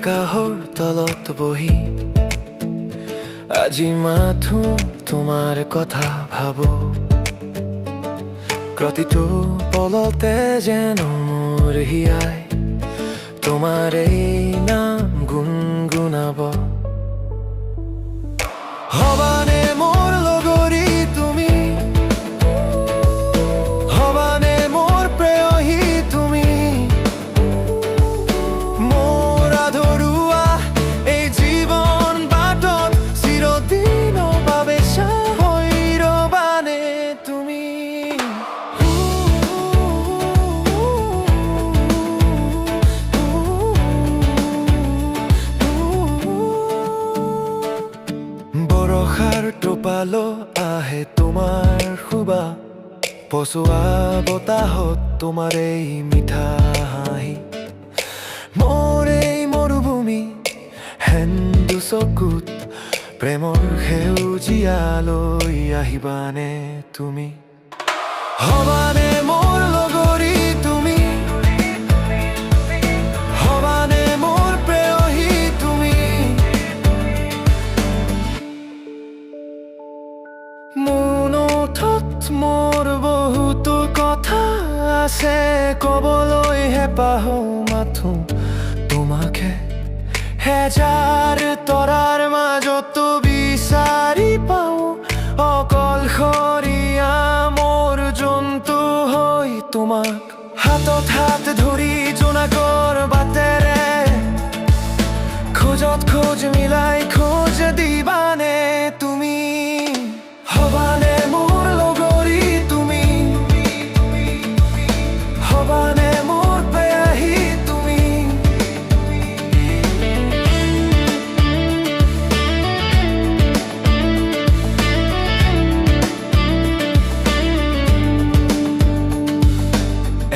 আকাশৰ তলত বহি আজি মাথো তোমাৰ কথা ভাবো প্ৰতিটো পলতে যেন মোৰ হিয়াই তোমাৰ এই নাম গুণগুণাব হবানে মোৰ লগৰী তুমি হবানে মোৰ প্ৰেয়সী তুমি মোৰ আধৰুৱা এই জীৱন বাটত চিৰদিনৰ বাবে হৈ ৰবানে তুমি বৰষাৰ টোপালো আহে তোমাৰ শুবা পচোৱা বতাহত তোমাৰ এই মিঠা হাঁহি মোৰ এই মৰুভূমি হেন্দু চকুত প্ৰেমৰ সেউজীয়ালৈ আহিবানে তুমি হবানে মোৰ লগৰী তুমি হবানে মোৰ প্ৰেয়সী তুমি মনটোত মোৰ বহুতো কথা আছে ক'বলৈ হেঁপাহ মাথো তোমাকে হেজাৰ তৰাৰ মাজতো বিচাৰি পাওঁ অকলশৰীয়া মোৰ জন্তু হৈ তোমাক হাতত হাত ধৰি জোনাকৰ বাটেৰে খোজত খোজ মিলাই খোজ দিবানে তুমি হবানে মোৰ লগৰী তুমি হবানে মোৰ প্ৰেয়সী তুমি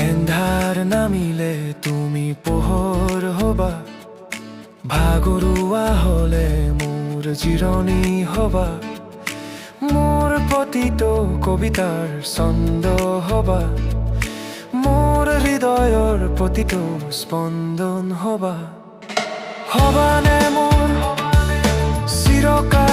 এন্ধাৰ নামিলে তুমি পোহৰ হবা ভাগৰুৱা হলে মোৰ জিৰণি হবা মোৰ প্ৰতিটো কবিতাৰ ছন্দ হবা মোৰ হৃদয়ৰ প্ৰতিটো স্পন্দন হবা হবানে মোৰ চিৰকাল